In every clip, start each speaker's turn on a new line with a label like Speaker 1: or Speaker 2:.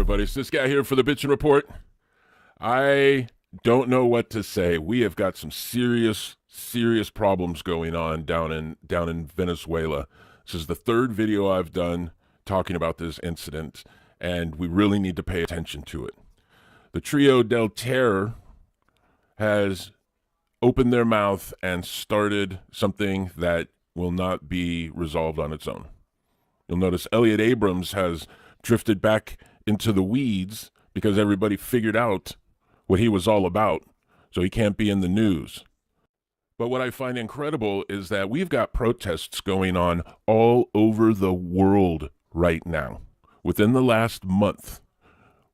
Speaker 1: everybody? It's this guy here for the tch'n Report. I don't know what to say. We have got some serious problems going on down in Venezuela. This is the third video I've done talking about this incident, and we really need to pay attention to it. The Trio del Terror has opened their mouth and started something that will not be resolved on its own. You'll notice Elliot Abrams has drifted back into the weeds because everybody figured out what he was all about, so he can't be in the news. But what I find incredible is that we've got protests going on all over the world right now. Within the last month,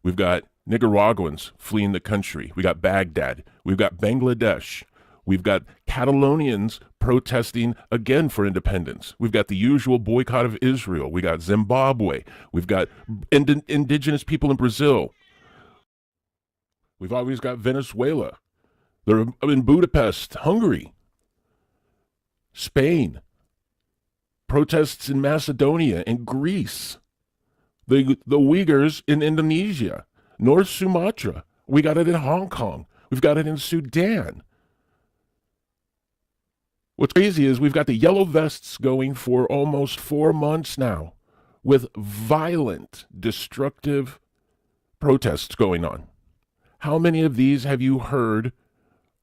Speaker 1: we've got Nicaraguans fleeing the country. We got Baghdad. We've got Bangladesh. We've got Catalonians protesting again for independence. We've got the usual boycott of Israel. We got Zimbabwe. We've got indigenous people in Brazil. We've always got Venezuela. They're in Budapest, Hungary, Spain. Protests in Macedonia and Greece. The Uyghurs in Indonesia, North Sumatra. We got it in Hong Kong. We've got it in Sudan. What's crazy is we've got the yellow vests going for almost 4 months now with violent, destructive protests going on. How many of these have you heard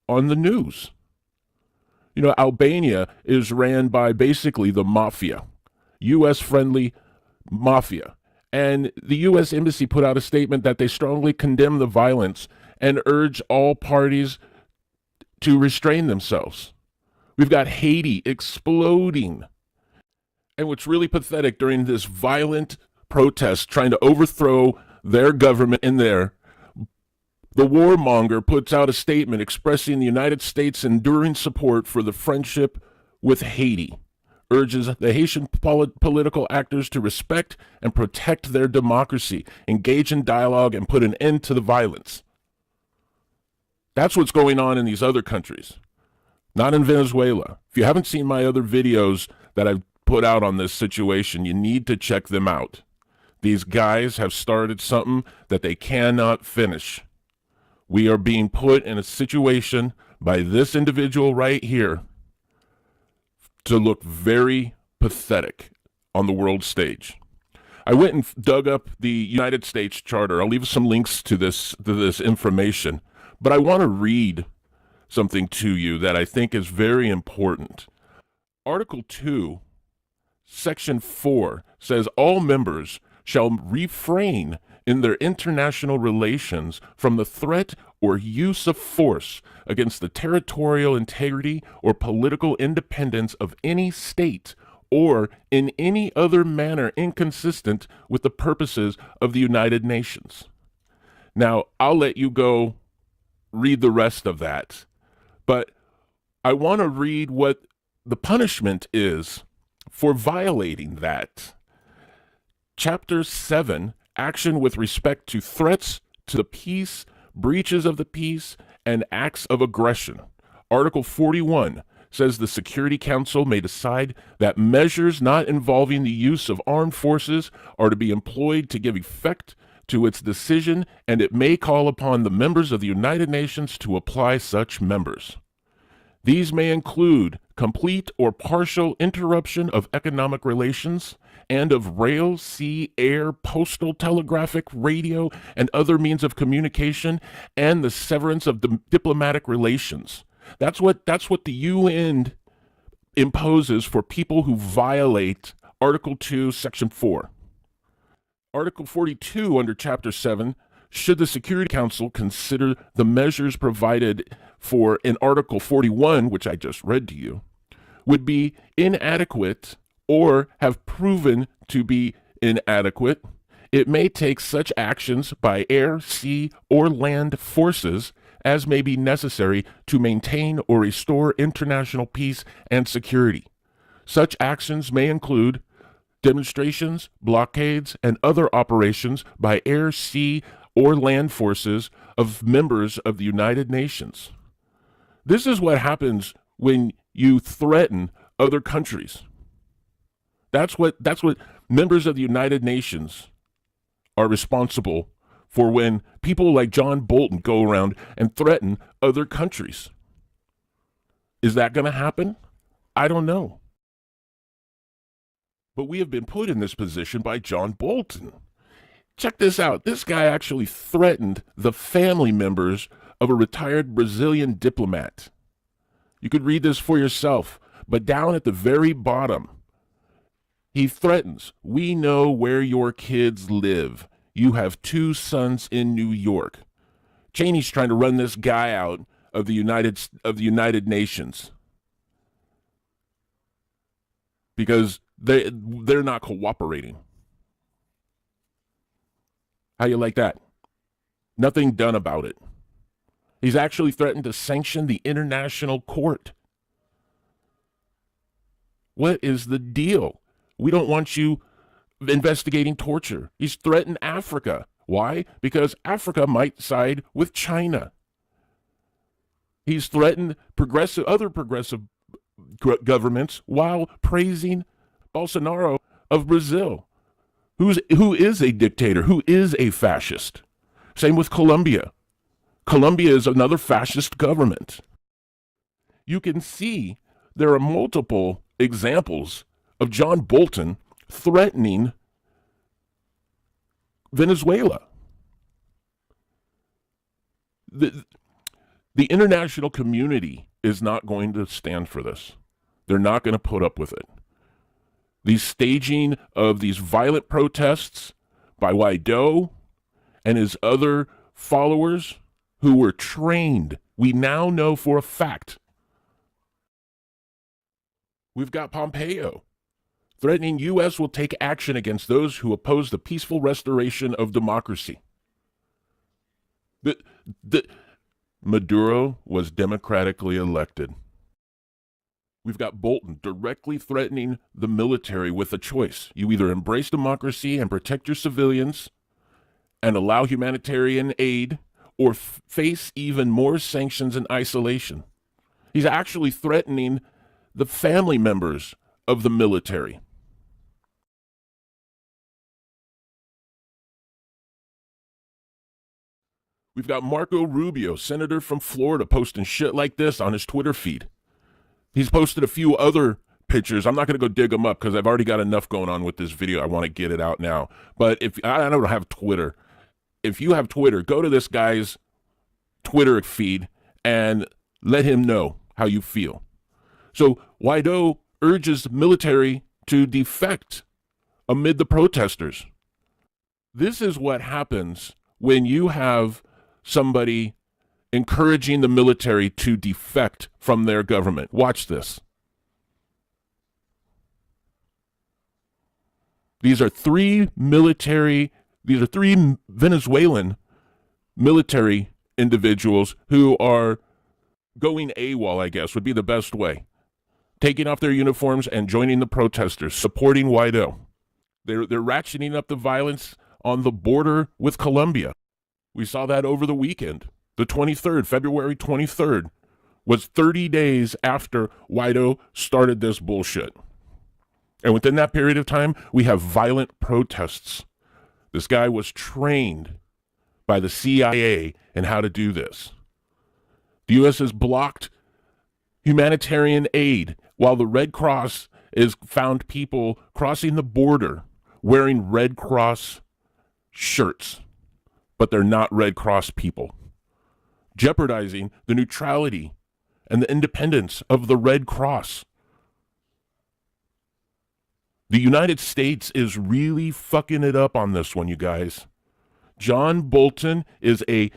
Speaker 1: on the news? You know, Albania is ran by basically the mafia, U.S.-friendly mafia. And the U.S. Embassy put out a statement that they strongly condemn the violence and urge all parties to restrain themselves. We've got Haiti exploding. And what's really pathetic during this violent protest trying to overthrow their government in there, the warmonger puts out a statement expressing the United States' enduring support for the friendship with Haiti, urges the Haitian political actors to respect and protect their democracy, engage in dialogue, and put an end to the violence. That's what's going on in these other countries. Not in Venezuela. If you haven't seen my other videos that I've put out on this situation, you need to check them out. These guys have started something that they cannot finish. We are being put in a situation by this individual right here to look very pathetic on the world stage. I went and dug up the United States Charter. I'll leave some links to this information, but I want to read something to you that I think is very important. Article 2, Section 4 says all members shall refrain in their international relations from the threat or use of force against the territorial integrity or political independence of any state or in any other manner inconsistent with the purposes of the United Nations. Now, I'll let you go read the rest of that. But I want to read what the punishment is for violating that. Chapter 7, action with respect to threats to the peace, breaches of the peace, and acts of aggression. Article 41 says the Security Council may decide that measures not involving the use of armed forces are to be employed to give effect to its decision, and it may call upon the members of the United Nations to apply such members. These may include complete or partial interruption of economic relations and of rail, sea, air, postal, telegraphic, radio, and other means of communication, and the severance of diplomatic relations. That's what the UN imposes for people who violate Article 2, Section 4. Article 42 under Chapter 7, should the Security Council consider the measures provided for in Article 41, which I just read to you, would be inadequate or have proven to be inadequate, it may take such actions by air, sea, or land forces as may be necessary to maintain or restore international peace and security. Such actions may include demonstrations, blockades, and other operations by air, sea, or land forces of members of the United Nations. This is what happens when you threaten other countries. That's what members of the United Nations are responsible for when people like John Bolton go around and threaten other countries. Is that going to happen? I don't know. But we have been put in this position by John Bolton. Check this out. This guy actually threatened the family members of a retired Brazilian diplomat. You could read this for yourself, but down at the very bottom, he threatens, "We know where your kids live. You have 2 sons in New York." Cheney's trying to run this guy out of the United Nations because they're not cooperating. How you like that? Nothing done about it. He's actually threatened to sanction the international court. What is the deal? We don't want you investigating torture. He's threatened Africa. Why? Because Africa might side with China. He's threatened other progressive governments while praising Bolsonaro of Brazil, who is a dictator, who is a fascist. Same with Colombia. Colombia is another fascist government. You can see there are multiple examples of John Bolton threatening Venezuela. The international community is not going to stand for this. They're not going to put up with it. The staging of these violent protests by Guaido and his other followers who were trained, we now know for a fact. We've got Pompeo threatening U.S. will take action against those who oppose the peaceful restoration of democracy. Maduro was democratically elected. We've got Bolton directly threatening the military with a choice. You either embrace democracy and protect your civilians and allow humanitarian aid, or face even more sanctions and isolation. He's actually threatening the family members of the military. We've got Marco Rubio, senator from Florida, posting shit like this on his Twitter feed. He's posted a few other pictures. I'm not going to go dig them up because I've already got enough going on with this video. I want to get it out now. But if I don't have Twitter, if you have Twitter, go to this guy's Twitter feed and let him know how you feel. So Guaido urges the military to defect amid the protesters. This is what happens when you have somebody encouraging the military to defect from their government. Watch this. These are three Venezuelan military individuals who are going AWOL, I guess, would be the best way. Taking off their uniforms and joining the protesters, supporting Guaido. They're ratcheting up the violence on the border with Colombia. We saw that over the weekend. The 23rd, February 23rd, was 30 days after Guaido started this bullshit. And within that period of time, we have violent protests. This guy was trained by the CIA in how to do this. The U.S. has blocked humanitarian aid while the Red Cross has found people crossing the border wearing Red Cross shirts, but they're not Red Cross people, jeopardizing the neutrality and the independence of the Red Cross. The United States is really fucking it up on this one, you guys. John Bolton is a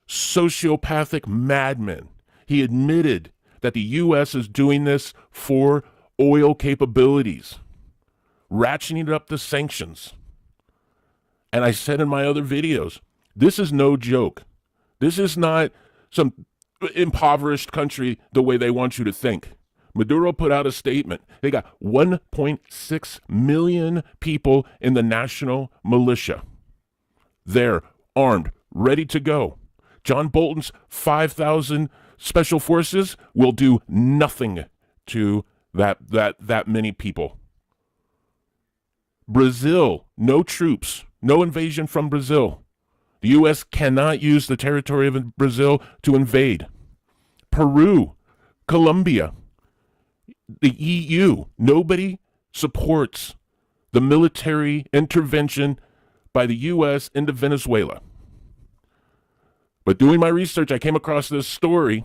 Speaker 1: sociopathic madman. He admitted that the U.S. is doing this for oil capabilities, ratcheting up the sanctions. And I said in my other videos, this is no joke. This is not some impoverished country the way they want you to think. Maduro put out a statement. They got 1.6 million people in the national militia. They're armed, ready to go. John Bolton's 5,000 special forces will do nothing to that many people. Brazil, no troops, no invasion from Brazil. The U.S. cannot use the territory of Brazil to invade. Peru, Colombia, the EU, nobody supports the military intervention by the U.S. into Venezuela. But doing my research, I came across this story.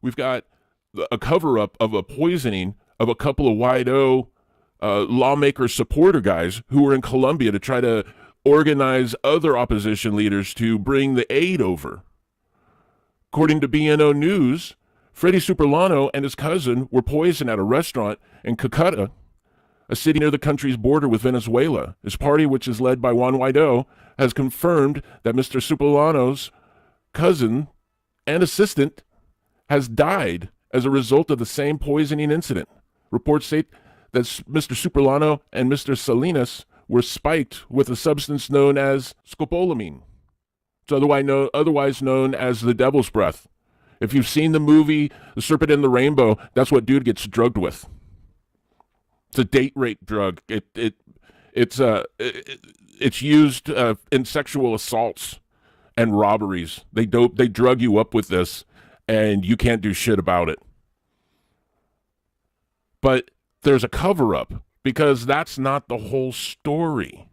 Speaker 1: We've got a cover-up of a poisoning of a couple of WWIII lawmaker supporter guys who were in Colombia to try to organize other opposition leaders to bring the aid over. According to BNO News, Freddie Superlano and his cousin were poisoned at a restaurant in Cúcuta, a city near the country's border with Venezuela. His party, which is led by Juan Guaidó, has confirmed that Mr. Superlano's cousin and assistant has died as a result of the same poisoning incident. Reports state that Mr. Superlano and Mr. Salinas were spiked with a substance known as scopolamine. It's otherwise known as the devil's breath. If you've seen the movie The Serpent and the Rainbow, that's what dude gets drugged with. It's a date rape drug. It's used in sexual assaults and robberies. They drug you up with this, and you can't do shit about it. But there's a cover-up, because that's not the whole story.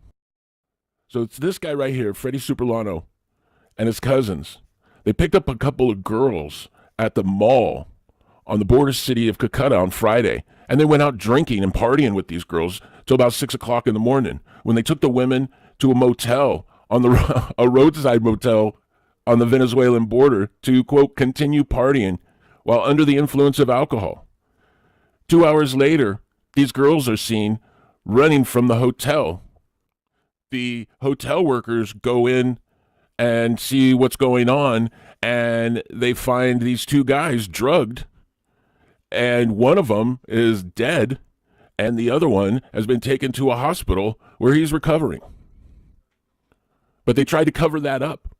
Speaker 1: So it's this guy right here, Freddie Superlano, and his cousins. They picked up a couple of girls at the mall on the border city of Cúcuta on Friday, and they went out drinking and partying with these girls till about 6 o'clock in the morning, when they took the women to a motel a roadside motel on the Venezuelan border to, quote, continue partying while under the influence of alcohol. 2 hours later, these girls are seen running from the hotel. The hotel workers go in and see what's going on, and they find these two guys drugged, and one of them is dead, and the other one has been taken to a hospital where he's recovering. But they tried to cover that up.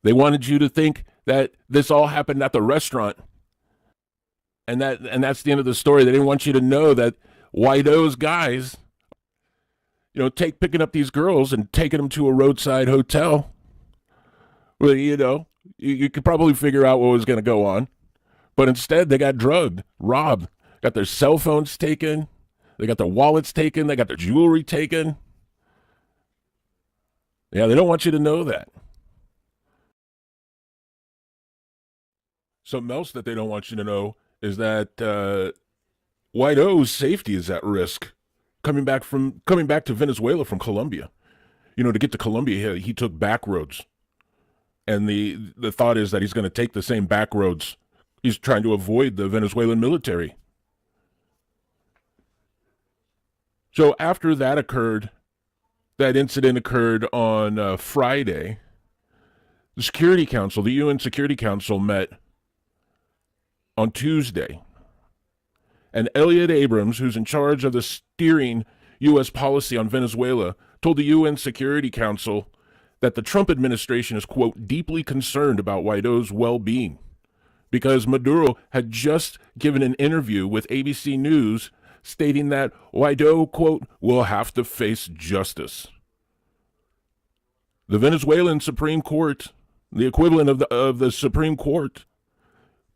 Speaker 1: They wanted you to think that this all happened at the restaurant, and that's the end of the story. They didn't want you to know that Guaido's guys, picking up these girls and taking them to a roadside hotel. Well, you could probably figure out what was going to go on. But instead, they got drugged, robbed, got their cell phones taken, they got their wallets taken, they got their jewelry taken. Yeah, they don't want you to know that. Something else that they don't want you to know is that Guaido's safety is at risk coming back to Venezuela from Colombia. To get to Colombia, he took back roads. And the thought is that he's going to take the same back roads. He's trying to avoid the Venezuelan military. So after that incident occurred on Friday, the UN Security Council met on Tuesday. And Elliot Abrams, who's in charge of the steering U.S. policy on Venezuela, told the UN Security Council that the Trump administration is, quote, deeply concerned about Guaido's well-being, because Maduro had just given an interview with ABC News stating that Guaido, quote, will have to face justice. The Venezuelan Supreme Court, the equivalent of the Supreme Court,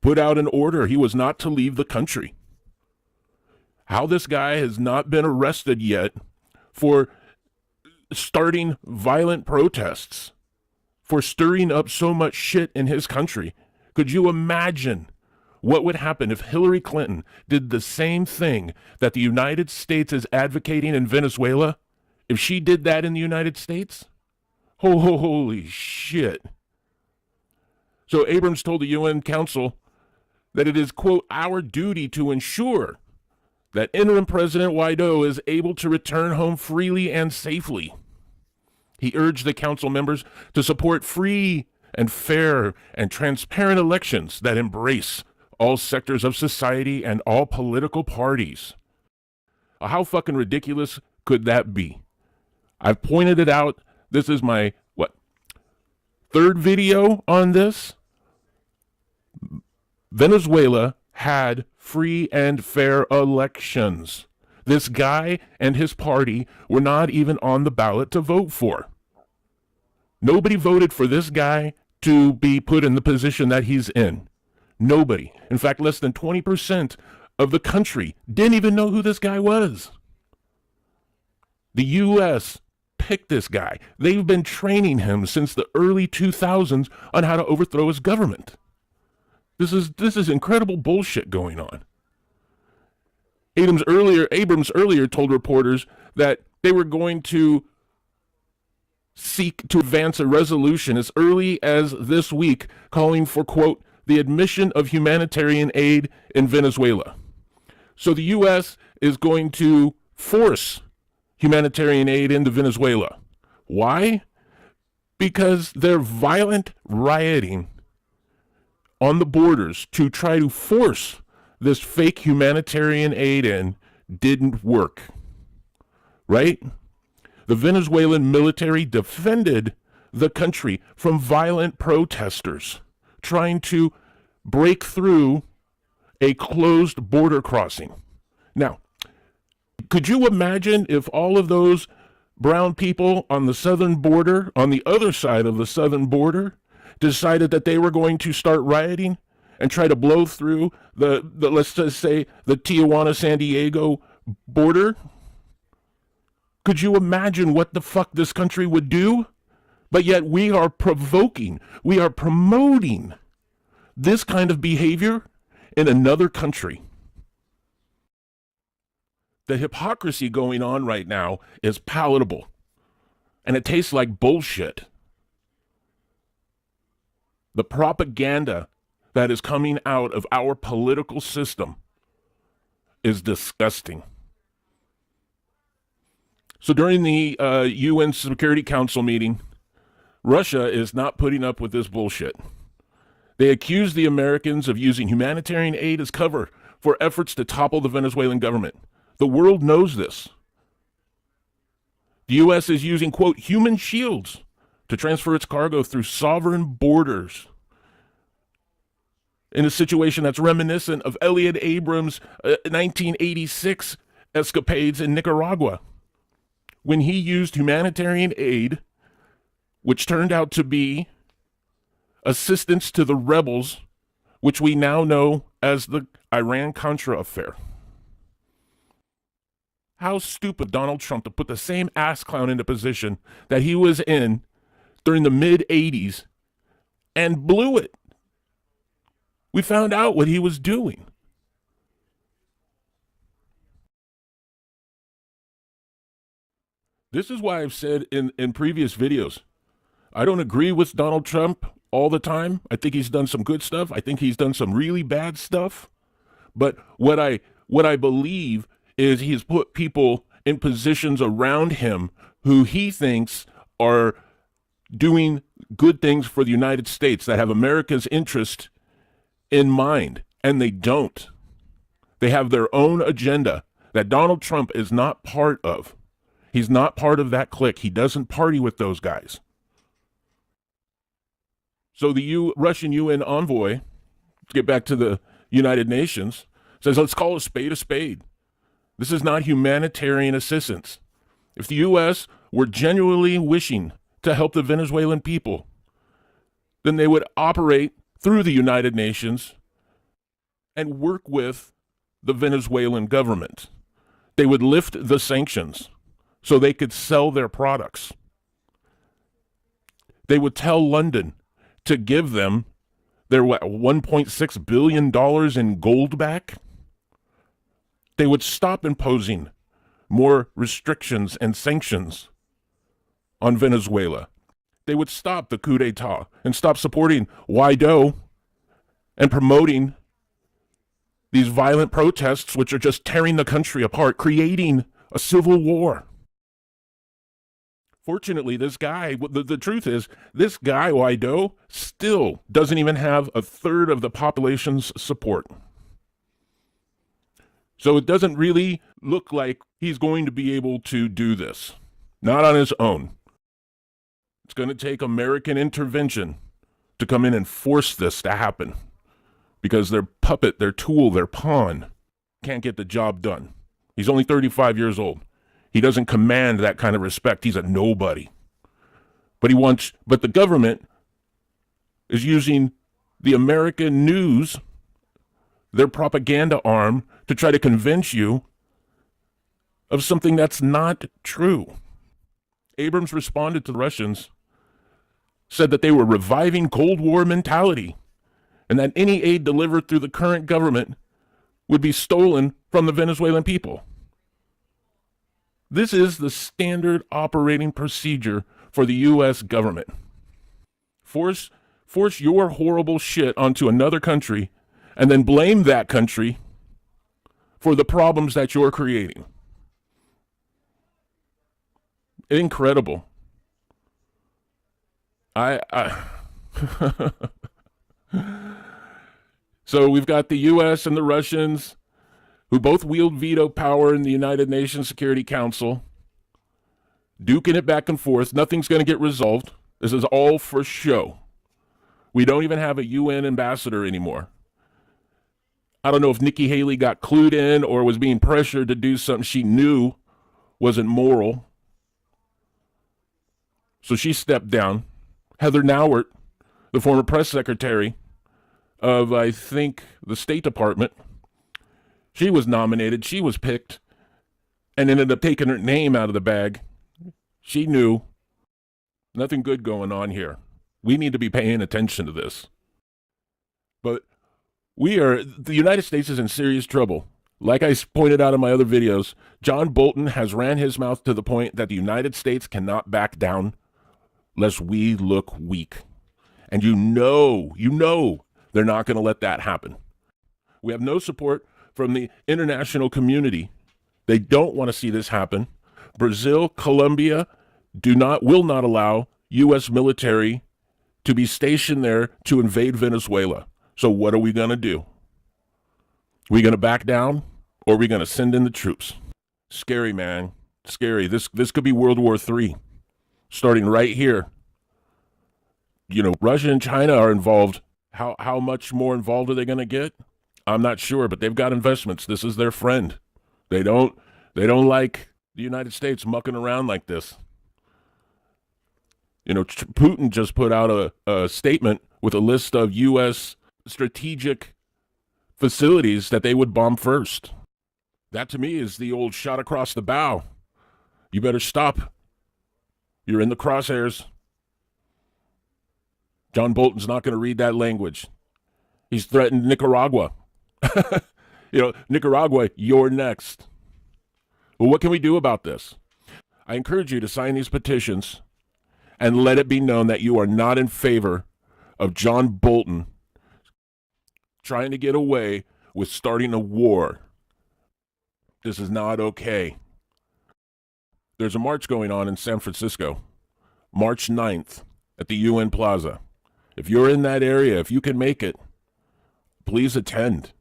Speaker 1: put out an order he was not to leave the country. How this guy has not been arrested yet for starting violent protests, for stirring up so much shit in his country. Could you imagine what would happen if Hillary Clinton did the same thing that the United States is advocating in Venezuela? If she did that in the United States? Holy shit. So Abrams told the UN Council that it is, quote, our duty to ensure that interim President Guaido is able to return home freely and safely. He urged the council members to support free and fair and transparent elections that embrace all sectors of society and all political parties. How fucking ridiculous could that be? I've pointed it out. This is my, third video on this? Venezuela had free and fair elections. this guy and his party were not even on the ballot to vote for. Nobody voted for this guy to be put in the position that he's in. Nobody. In fact, less than 20% of the country didn't even know who this guy was. The U.S. picked this guy. They've been training him since the early 2000s on how to overthrow his government. This is incredible bullshit going on. Abrams earlier told reporters that they were going to seek to advance a resolution as early as this week calling for, quote, the admission of humanitarian aid in Venezuela. So the U.S. is going to force humanitarian aid into Venezuela. Why? Because their violent rioting on the borders to try to force this fake humanitarian aid in didn't work. Right? The Venezuelan military defended the country from violent protesters trying to break through a closed border crossing. Now, could you imagine if all of those brown people on the southern border, on the other side of the southern border, decided that they were going to start rioting and try to blow through the let's just say, the Tijuana-San Diego border? Could you imagine what the fuck this country would do? But yet we are promoting this kind of behavior in another country. The hypocrisy going on right now is palatable, and it tastes like bullshit. The propaganda that is coming out of our political system is disgusting. So during the UN Security Council meeting, Russia is not putting up with this bullshit. They accuse the Americans of using humanitarian aid as cover for efforts to topple the Venezuelan government. The world knows this. The U.S. is using, quote, human shields to transfer its cargo through sovereign borders in a situation that's reminiscent of Elliot Abrams' 1986 escapades in Nicaragua, when he used humanitarian aid, which turned out to be assistance to the rebels, which we now know as the Iran-Contra affair. How stupid Donald Trump to put the same ass clown into position that he was in during the mid-'80s and blew it. We found out what he was doing. This is why I've said in previous videos, I don't agree with Donald Trump all the time. I think he's done some good stuff. I think he's done some really bad stuff. But what I believe is he's put people in positions around him who he thinks are doing good things for the United States, that have America's interest in mind, and they don't. They have their own agenda that Donald Trump is not part of. He's not part of that clique. He doesn't party with those guys. So the Russian UN envoy, to get back to the United Nations, says, let's call a spade a spade. This is not humanitarian assistance. If the U.S. were genuinely wishing to help the Venezuelan people, then they would operate through the United Nations and work with the Venezuelan government. They would lift the sanctions so they could sell their products. They would tell London to give them their $1.6 billion in gold back. They would stop imposing more restrictions and sanctions on Venezuela. They would stop the coup d'etat and stop supporting WWIII and promoting these violent protests, which are just tearing the country apart, creating a civil war. Fortunately, this guy, the truth is, this guy, WWIII, still doesn't even have a third of the population's support. So it doesn't really look like he's going to be able to do this. Not on his own. It's going to take American intervention to come in and force this to happen, because their puppet, their tool, their pawn can't get the job done. He's only 35 years old. He doesn't command that kind of respect. He's a nobody. But the government is using the American news, their propaganda arm, to try to convince you of something that's not true. Abrams responded to the Russians, said that they were reviving Cold War mentality, and that any aid delivered through the current government would be stolen from the Venezuelan people. This is the standard operating procedure for the U.S. government. Force your horrible shit onto another country and then blame that country for the problems that you're creating. Incredible. So we've got the U.S. and the Russians, who both wield veto power in the United Nations Security Council, duking it back and forth. Nothing's going to get resolved. This is all for show. We don't even have a UN ambassador anymore. I don't know if Nikki Haley got clued in or was being pressured to do something she knew wasn't moral. So she stepped down. Heather Nauert, the former press secretary of, I think, the State Department, she was nominated. She was picked and ended up taking her name out of the bag. She knew nothing good going on here. We need to be paying attention to this. But the United States is in serious trouble. Like I pointed out in my other videos, John Bolton has ran his mouth to the point that the United States cannot back down lest we look weak. And you know, they're not going to let that happen. We have no support from the international community. They don't want to see this happen. Brazil, Colombia will not allow U.S. military to be stationed there to invade Venezuela. So what are we going to do? Are we going to back down, or are we going to send in the troops? Scary, man. Scary. This could be World War III, starting right here. You know, Russia and China are involved. How much more involved are they going to get? I'm not sure, but they've got investments. This is their friend. They don't like the United States mucking around like this. You know, Putin just put out a statement with a list of U.S. strategic facilities that they would bomb first. That, to me, is the old shot across the bow. You better stop. You're in the crosshairs. John Bolton's not going to read that language. He's threatened Nicaragua. Nicaragua, you're next. Well, what can we do about this? I encourage you to sign these petitions and let it be known that you are not in favor of John Bolton trying to get away with starting a war. This is not okay. There's a march going on in San Francisco, March 9th at the UN Plaza. If you're in that area, if you can make it, please attend.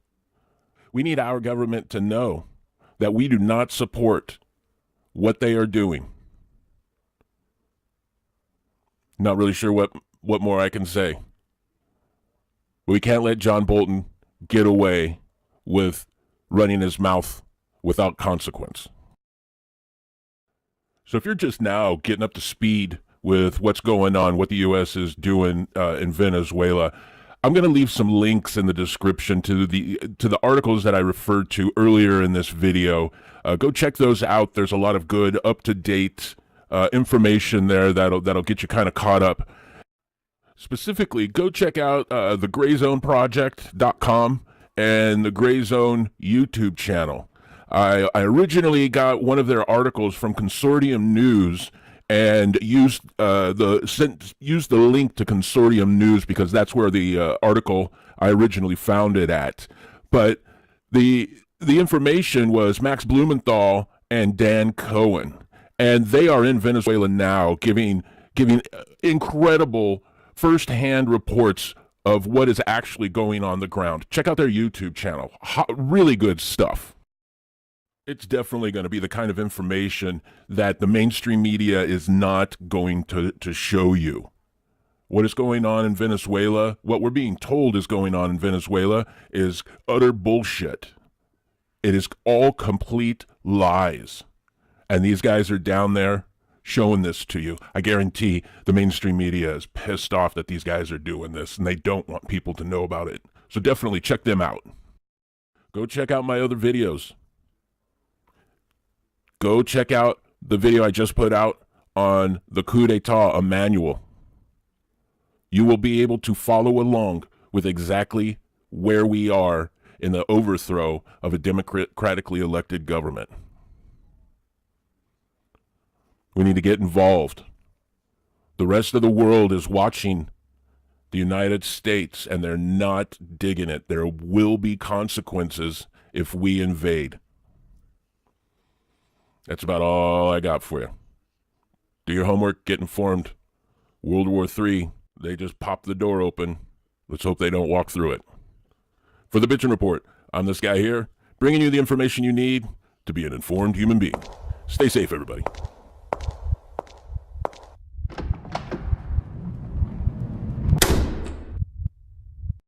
Speaker 1: We need our government to know that we do not support what they are doing. Not really sure what more I can say. We can't let John Bolton get away with running his mouth without consequence. So if you're just now getting up to speed with what's going on, what the U.S. is doing in Venezuela, I'm going to leave some links in the description to the articles that I referred to earlier in this video. Go check those out. There's a lot of good, up-to-date information there that'll get you kind of caught up. Specifically, go check out the GrayzoneProject.com and the Grayzone YouTube channel. I originally got one of their articles from Consortium News and used the link to Consortium News because that's where the article I originally found it at. But the information was Max Blumenthal and Dan Cohen, and they are in Venezuela now, giving incredible first-hand reports of what is actually going on the ground. Check out their YouTube channel. Really good stuff. It's definitely going to be the kind of information that the mainstream media is not going to show you. What is going on in Venezuela, what we're being told is going on in Venezuela, is utter bullshit. It is all complete lies. And these guys are down there showing this to you. I guarantee the mainstream media is pissed off that these guys are doing this, and they don't want people to know about it. So definitely check them out. Go check out my other videos. Go check out the video I just put out on the coup d'etat, a manual. You will be able to follow along with exactly where we are in the overthrow of a democratically elected government. We need to get involved. The rest of the world is watching the United States, and they're not digging it. There will be consequences if we invade. That's about all I got for you. Do your homework, get informed. World War III, they just popped the door open. Let's hope they don't walk through it. For the Bitchin' Report, I'm this guy here, bringing you the information you need to be an informed human being. Stay safe, everybody.